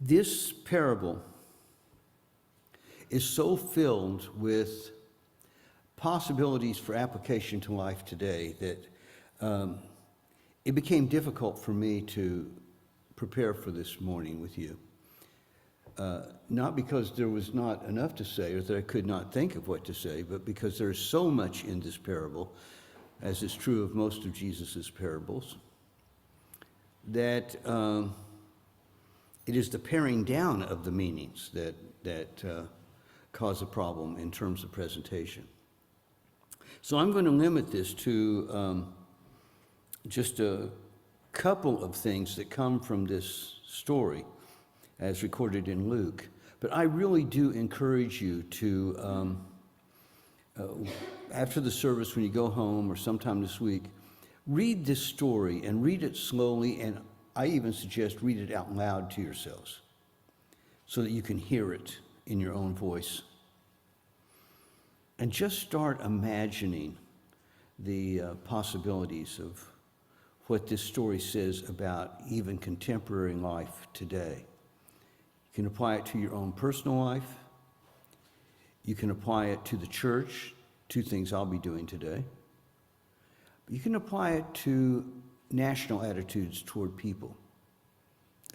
This parable is so filled with possibilities for application to life today that it became difficult for me to prepare for this morning with you. Not because there was not enough to say or that I could not think of what to say, but because there's so much in this parable, as is true of most of Jesus' parables, that it is the paring down of the meanings that cause a problem in terms of presentation. So I'm going to limit this to just a couple of things that come from this story as recorded in Luke. But I really do encourage you to, after the service, when you go home or sometime this week, read this story and read it slowly, and I even suggest read it out loud to yourselves so that you can hear it in your own voice. And just start imagining the possibilities of what this story says about even contemporary life today. You can apply it to your own personal life. You can apply it to the church, two things I'll be doing today. You can apply it to national attitudes toward people,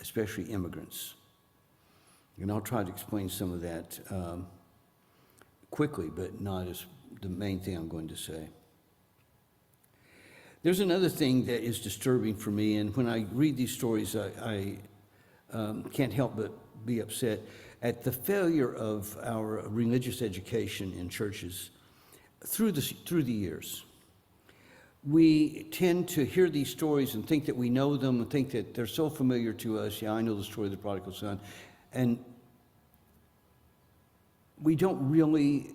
especially immigrants. And I'll try to explain some of that quickly, but not as the main thing I'm going to say. There's another thing that is disturbing for me, and when I read these stories, I can't help but be upset at the failure of our religious education in churches through the years. We tend to hear these stories and think that we know them and think that they're so familiar to us. Yeah, I know the story of the prodigal son. And we don't really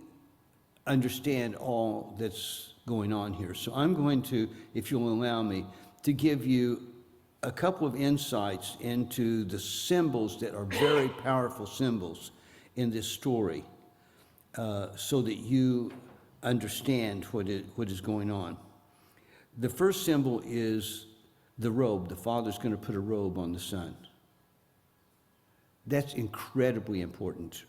understand all that's going on here. So I'm going to, if you'll allow me, to give you a couple of insights into the symbols that are very powerful symbols in this story, so that you understand what is going on. The first symbol is the robe. The father's going to put a robe on the son. That's incredibly important,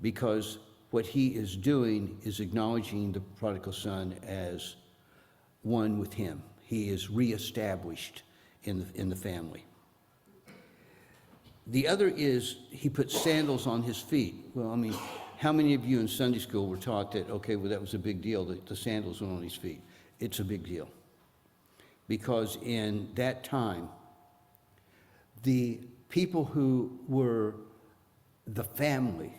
because what he is doing is acknowledging the prodigal son as one with him. He is reestablished in the family. The other is he puts sandals on his feet. Well, I mean, how many of you in Sunday school were taught that, okay, well, that was a big deal, that the sandals went on his feet? It's a big deal. Because in that time, the people who were the family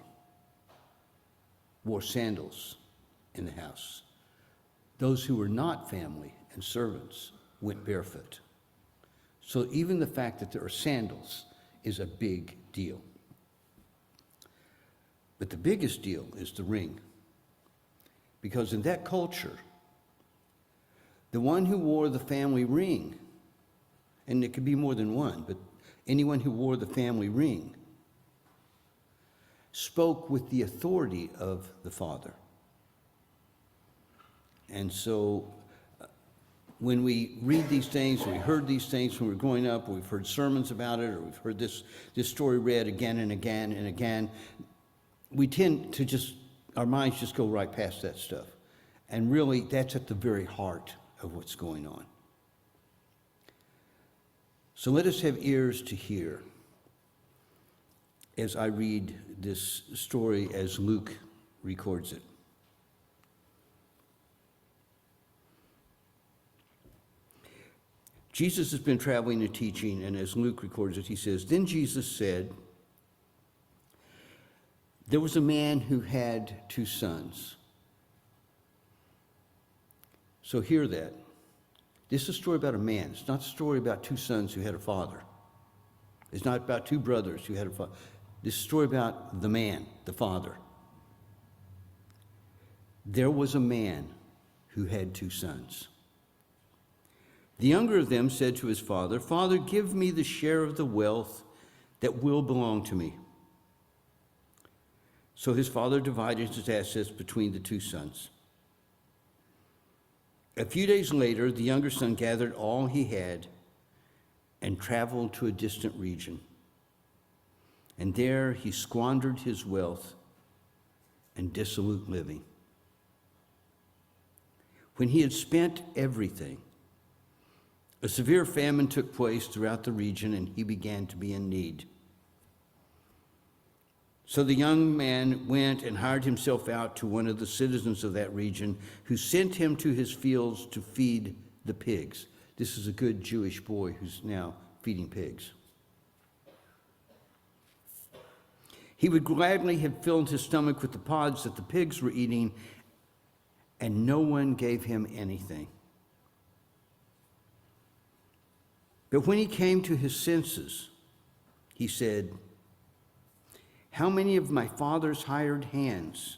wore sandals in the house. Those who were not family and servants went barefoot. So even the fact that there are sandals is a big deal. But the biggest deal is the ring. Because in that culture, the one who wore the family ring, and it could be more than one, but anyone who wore the family ring spoke with the authority of the father. And so when we read these things, we heard these things when we were growing up, or we've heard sermons about it, or we've heard this story read again and again and again, we tend to our minds just go right past that stuff. And really, that's at the very heart of what's going on. So let us have ears to hear as I read this story as Luke records it. Jesus has been traveling and teaching, and as Luke records it, he says, "Then Jesus said, there was a man who had 2 sons. So hear that. This is a story about a man. It's not a story about 2 sons who had a father. It's not about 2 brothers who had a father. This is a story about the man, the father. There was a man who had 2 sons. The younger of them said to his father, 'Father, give me the share of the wealth that will belong to me.' So his father divided his assets between the 2 sons. A few days later, the younger son gathered all he had and traveled to a distant region. and there he squandered his wealth in dissolute living. When he had spent everything, a severe famine took place throughout the region, and he began to be in need. So the young man went and hired himself out to one of the citizens of that region, who sent him to his fields to feed the pigs. This is a good Jewish boy who's now feeding pigs. He would gladly have filled his stomach with the pods that the pigs were eating, and no one gave him anything. But when he came to his senses, he said, "How many of my father's hired hands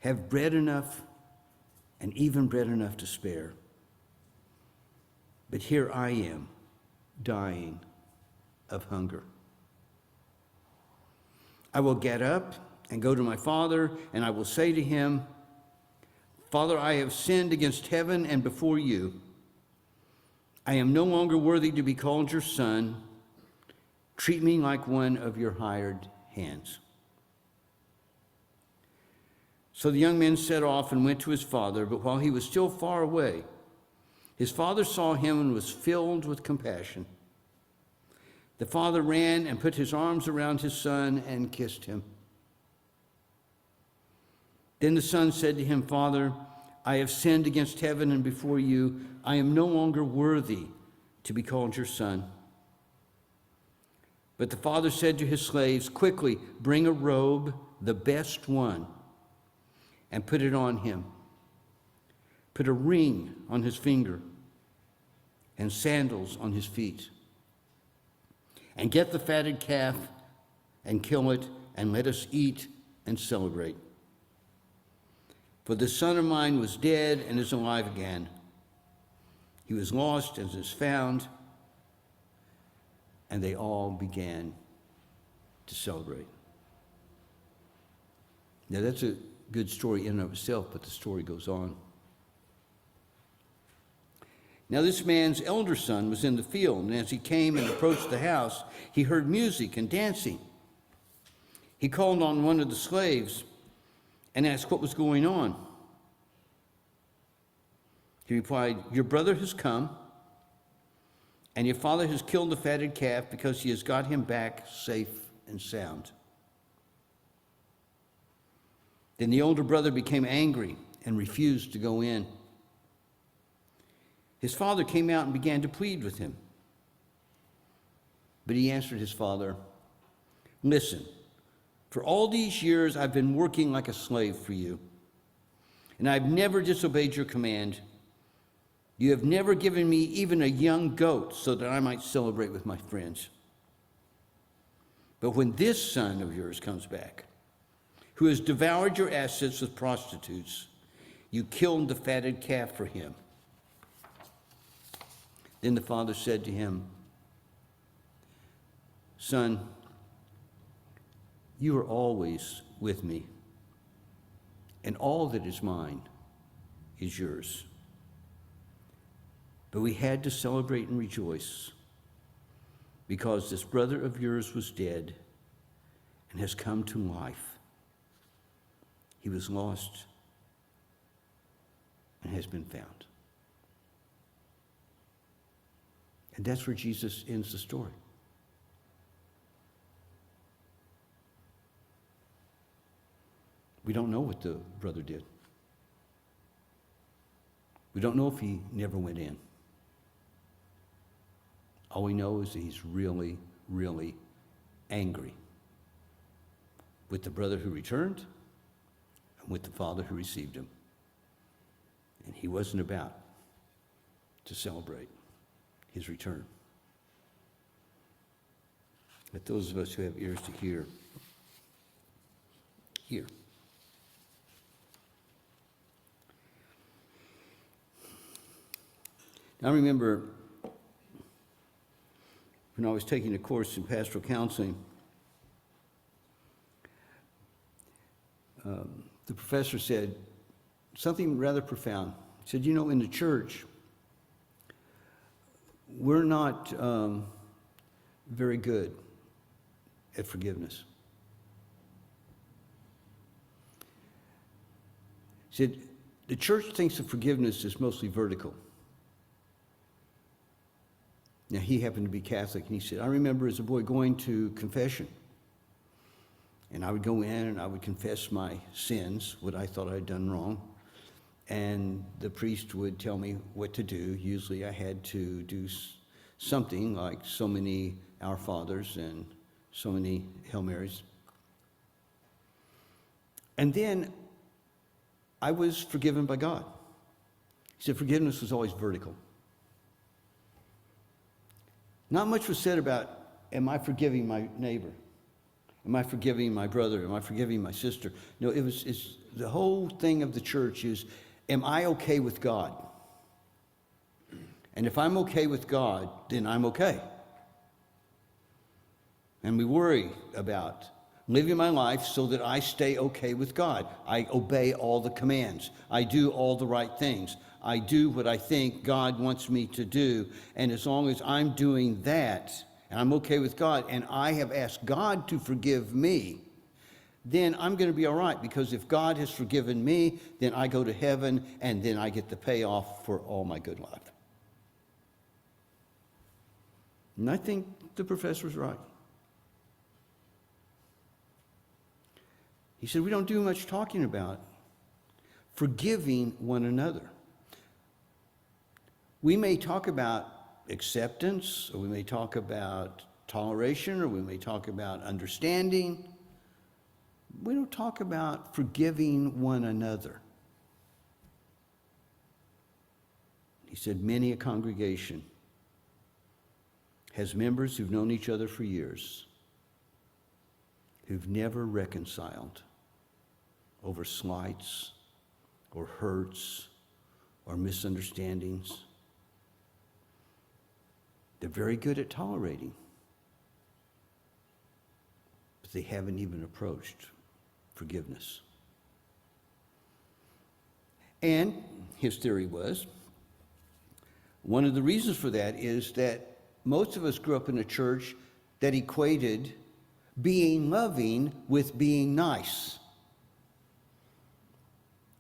have bread enough, and even bread enough to spare? But here I am, dying of hunger. I will get up and go to my father, and I will say to him, 'Father, I have sinned against heaven and before you. I am no longer worthy to be called your son. Treat me like one of your hired hands.' So the young man set off and went to his father, but while he was still far away, his father saw him and was filled with compassion. The father ran and put his arms around his son and kissed him. Then the son said to him, 'Father, I have sinned against heaven and before you. I am no longer worthy to be called your son.' But the father said to his slaves, 'Quickly, bring a robe, the best one, and put it on him. Put a ring on his finger and sandals on his feet. And get the fatted calf and kill it, and let us eat and celebrate. For this son of mine was dead and is alive again. He was lost and is found.' And they all began to celebrate." Now that's a good story in and of itself, but the story goes on. Now this man's elder son was in the field, and as he came and approached the house, he heard music and dancing. He called on one of the slaves and asked what was going on. He replied, "Your brother has come, and your father has killed the fatted calf because he has got him back safe and sound." Then the older brother became angry and refused to go in. His father came out and began to plead with him. But he answered his father, "Listen, for all these years I've been working like a slave for you, and I've never disobeyed your command. You have never given me even a young goat so that I might celebrate with my friends. But when this son of yours comes back, who has devoured your assets with prostitutes, you killed the fatted calf for him." Then the father said to him, "Son, you are always with me, and all that is mine is yours. But we had to celebrate and rejoice because this brother of yours was dead and has come to life. He was lost and has been found." And that's where Jesus ends the story. We don't know what the brother did. We don't know if he never went in. All we know is that he's really, really angry with the brother who returned and with the father who received him. And he wasn't about to celebrate his return. Let those of us who have ears to hear, hear. I remember when I was taking a course in pastoral counseling, the professor said something rather profound. He said, in the church, we're not very good at forgiveness. He said, the church thinks of forgiveness as mostly vertical. Now, he happened to be Catholic, and he said, I remember as a boy going to confession. And I would go in and I would confess my sins, what I thought I'd done wrong. And the priest would tell me what to do. Usually I had to do something like so many Our Fathers and so many Hail Marys. And then I was forgiven by God. He said forgiveness was always vertical. Not much was said about, am I forgiving my neighbor? Am I forgiving my brother? Am I forgiving my sister? No, it's the whole thing of the church is, am I okay with God? And if I'm okay with God, then I'm okay. And we worry about living my life so that I stay okay with God. I obey all the commands. I do all the right things. I do what I think God wants me to do. And as long as I'm doing that, and I'm okay with God, and I have asked God to forgive me, then I'm going to be all right, because if God has forgiven me, then I go to heaven, and then I get the payoff for all my good life. And I think the professor's right. He said, we don't do much talking about forgiving one another. We may talk about acceptance, or we may talk about toleration, or we may talk about understanding. We don't talk about forgiving one another. He said, many a congregation has members who've known each other for years, who've never reconciled over slights or hurts or misunderstandings. They're very good at tolerating, but they haven't even approached forgiveness. And his theory was, one of the reasons for that is that most of us grew up in a church that equated being loving with being nice.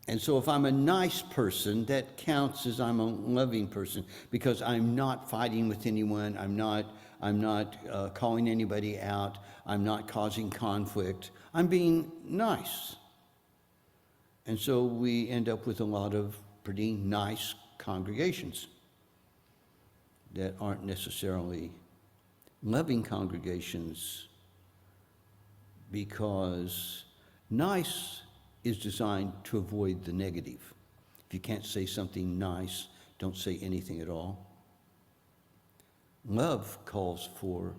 And so if I'm a nice person, that counts as I'm a loving person, because I'm not fighting with anyone, I'm not calling anybody out, I'm not causing conflict, I'm being nice. And so we end up with a lot of pretty nice congregations that aren't necessarily loving congregations, because nice is designed to avoid the negative. If you can't say something nice, don't say anything at all. Love calls for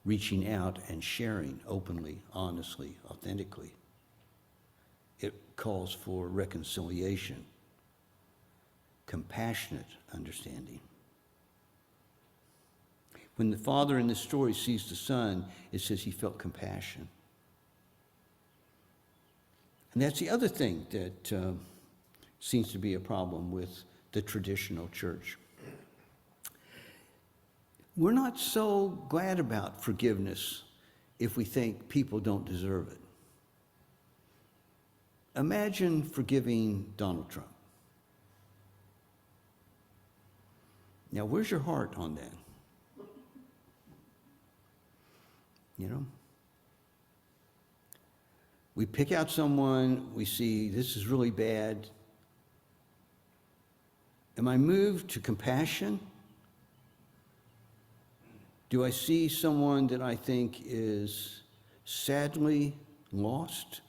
reaching out and sharing openly, honestly, authentically. It calls for reconciliation, compassionate understanding. When the father in this story sees the son, it says he felt compassion. And that's the other thing that seems to be a problem with the traditional church. We're not so glad about forgiveness if we think people don't deserve it. Imagine forgiving Donald Trump. Now, where's your heart on that? You know? We pick out someone, we see this is really bad. Am I moved to compassion? Do I see someone that I think is sadly lost?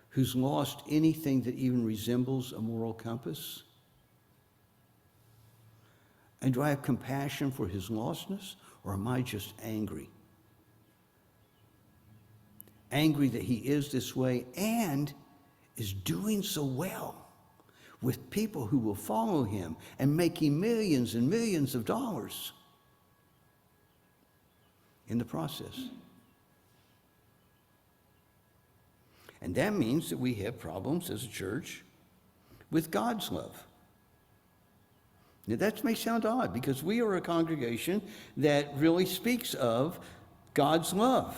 Who's lost anything that even resembles a moral compass? And do I have compassion for his lostness, or am I just angry? Angry that he is this way and is doing so well with people who will follow him and making millions and millions of dollars in the process. And that means that we have problems as a church with God's love. Now, that may sound odd because we are a congregation that really speaks of God's love.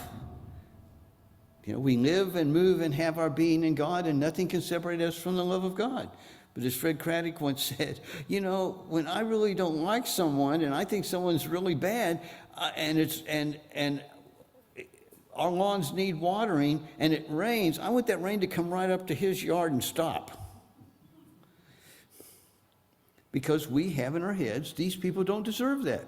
We live and move and have our being in God, and nothing can separate us from the love of God. But as Fred Craddock once said, when I really don't like someone and I think someone's really bad, and our lawns need watering and it rains, I want that rain to come right up to his yard and stop. Because we have in our heads, these people don't deserve that.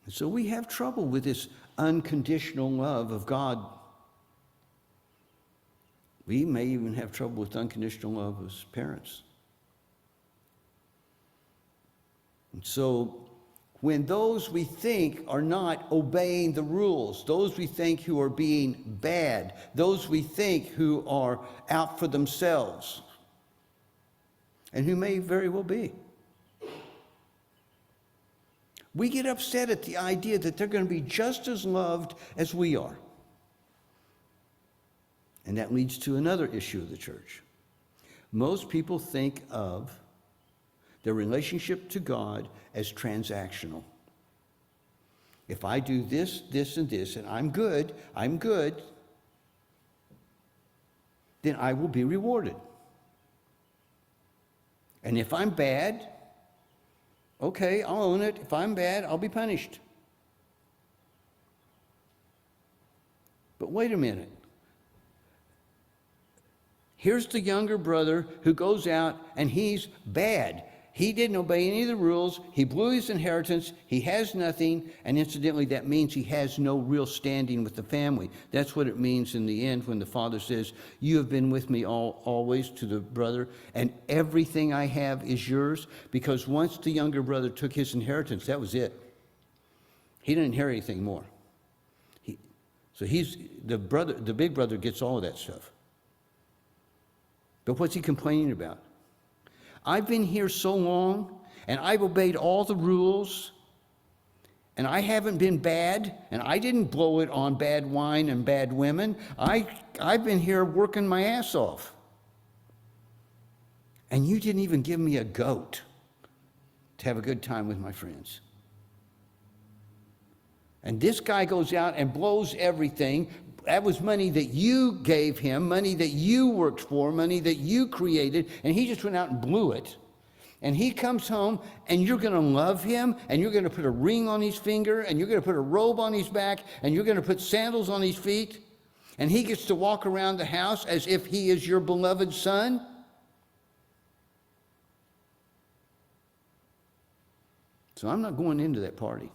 And so we have trouble with this unconditional love of God. We may even have trouble with unconditional love as parents. And so when those we think are not obeying the rules, those we think who are being bad, those we think who are out for themselves, and who may very well be, we get upset at the idea that they're going to be just as loved as we are. And that leads to another issue of the church. Most people think of their relationship to God as transactional. If I do this, this, and this, and I'm good, then I will be rewarded. And if I'm bad, okay, I'll own it. If I'm bad, I'll be punished. But wait a minute. Here's the younger brother who goes out and he's bad. He didn't obey any of the rules. He blew his inheritance. He has nothing. And incidentally, that means he has no real standing with the family. That's what it means in the end when the father says, "You have been with me always," to the brother, "and everything I have is yours." Because once the younger brother took his inheritance, that was it. He didn't inherit anything more. So he's the big brother gets all of that stuff. But what's he complaining about? I've been here so long, and I've obeyed all the rules, and I haven't been bad, and I didn't blow it on bad wine and bad women. I've been here working my ass off. And you didn't even give me a goat to have a good time with my friends. And this guy goes out and blows everything. That was money that you gave him, money that you worked for, money that you created, and he just went out and blew it. And he comes home, and you're going to love him, and you're going to put a ring on his finger, and you're going to put a robe on his back, and you're going to put sandals on his feet, and he gets to walk around the house as if he is your beloved son. So I'm not going into that party.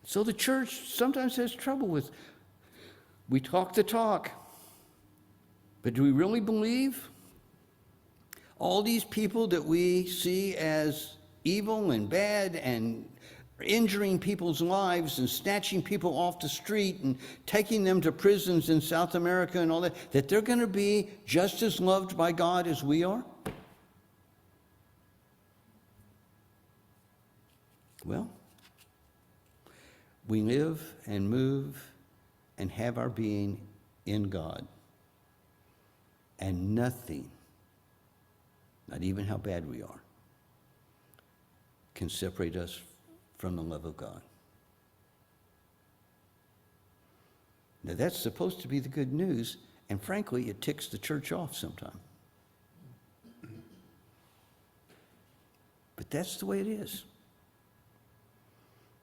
So the church sometimes has trouble with, we talk the talk, but do we really believe all these people that we see as evil and bad and injuring people's lives and snatching people off the street and taking them to prisons in South America and all that they're going to be just as loved by God as we are? Well, we live and move and have our being in God. And nothing, not even how bad we are, can separate us from the love of God. Now that's supposed to be the good news, and frankly, it ticks the church off sometime. But that's the way it is.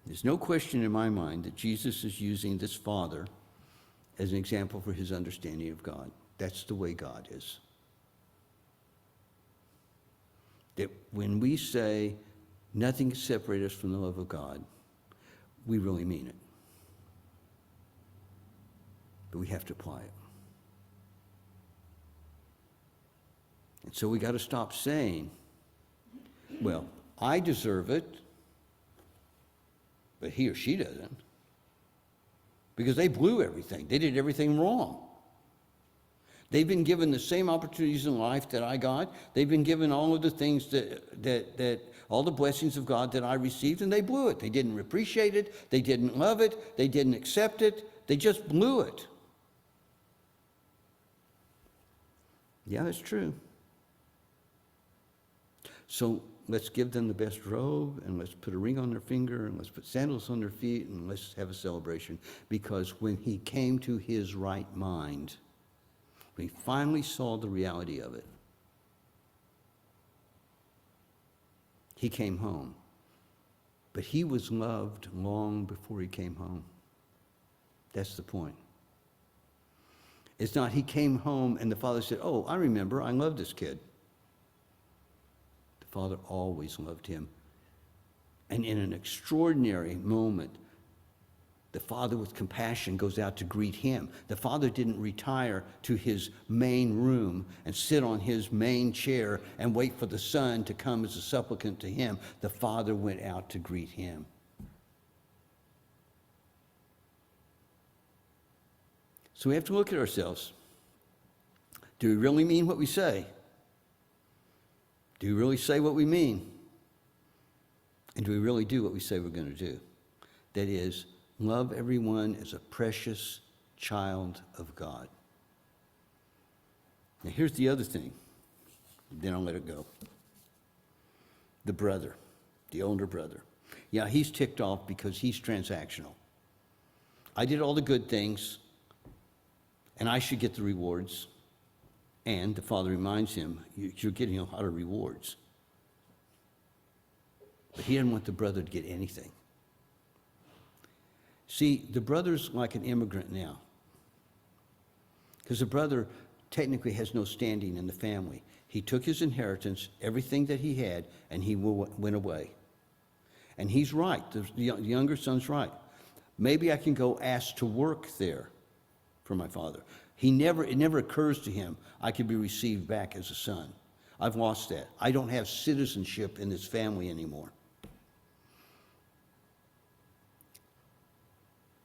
There's no question in my mind that Jesus is using this father as an example for his understanding of God. That's the way God is. That when we say nothing can separate us from the love of God, we really mean it. But we have to apply it. And so we got to stop saying, well, I deserve it, but he or she doesn't. Because they blew everything. They did everything wrong. They've been given the same opportunities in life that I got. They've been given all of the things that all the blessings of God that I received, and they blew it. They didn't appreciate it. They didn't love it. They didn't accept it. They just blew it. Yeah, it's true. So let's give them the best robe, and let's put a ring on their finger, and let's put sandals on their feet, and let's have a celebration. Because when he came to his right mind, when he finally saw the reality of it, he came home. But he was loved long before he came home. That's the point. It's not he came home and the father said, oh, I remember, I love this kid. The father always loved him. And in an extraordinary moment, the father with compassion goes out to greet him. The father didn't retire to his main room and sit on his main chair and wait for the son to come as a supplicant to him. The father went out to greet him. So we have to look at ourselves. Do we really mean what we say? Do we really say what we mean? And do we really do what we say we're going to do? That is, love everyone as a precious child of God. Now here's the other thing. Then I'll let it go. The brother, the older brother. Yeah, he's ticked off because he's transactional. I did all the good things, and I should get the rewards. And the father reminds him, you're getting a lot of rewards. But he didn't want the brother to get anything. See, the brother's like an immigrant now. Because the brother technically has no standing in the family. He took his inheritance, everything that he had, and he went away. And he's right. The younger son's right. Maybe I can go ask to work there for my father. It never occurs to him I could be received back as a son. I've lost that. I don't have citizenship in this family anymore.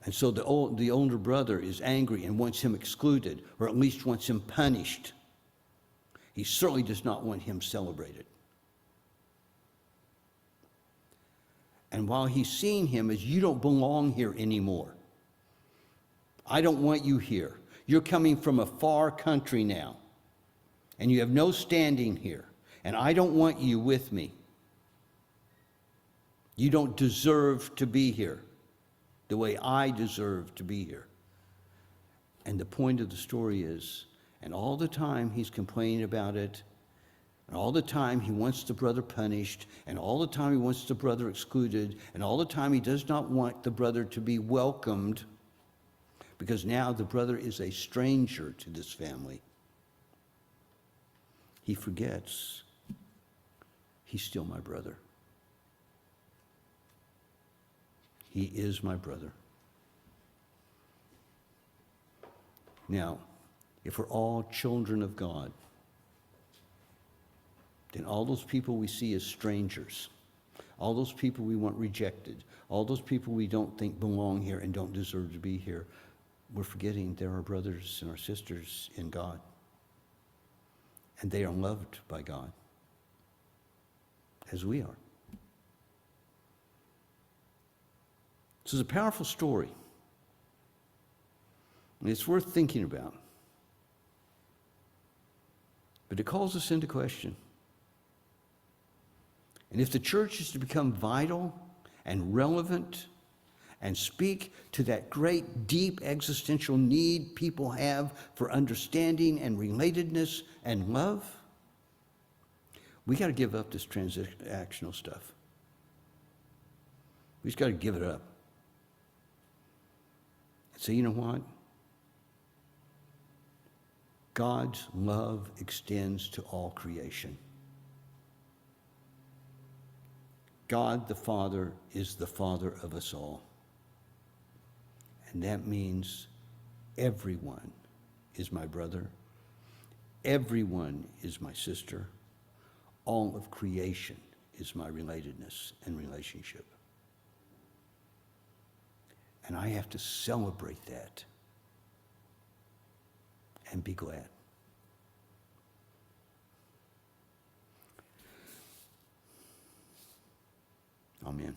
And so the older brother is angry and wants him excluded, or at least wants him punished. He certainly does not want him celebrated. And while he's seeing him as, you don't belong here anymore. I don't want you here. You're coming from a far country now, and you have no standing here, and I don't want you with me. You don't deserve to be here the way I deserve to be here. And the point of the story is, and all the time he's complaining about it, and all the time he wants the brother punished, and all the time he wants the brother excluded, and all the time he does not want the brother to be welcomed, because now the brother is a stranger to this family. He forgets he's still my brother. He is my brother. Now, if we're all children of God, then all those people we see as strangers, all those people we want rejected, all those people we don't think belong here and don't deserve to be here, we're forgetting they're our brothers and our sisters in God. And they are loved by God, as we are. This is a powerful story. And it's worth thinking about. But it calls us into question. And if the church is to become vital and relevant and speak to that great, deep existential need people have for understanding and relatedness and love, we got to give up this transactional stuff. We just got to give it up. And say, you know what? God's love extends to all creation. God the Father is the Father of us all. And that means everyone is my brother. Everyone is my sister. All of creation is my relatedness and relationship. And I have to celebrate that and be glad. Amen.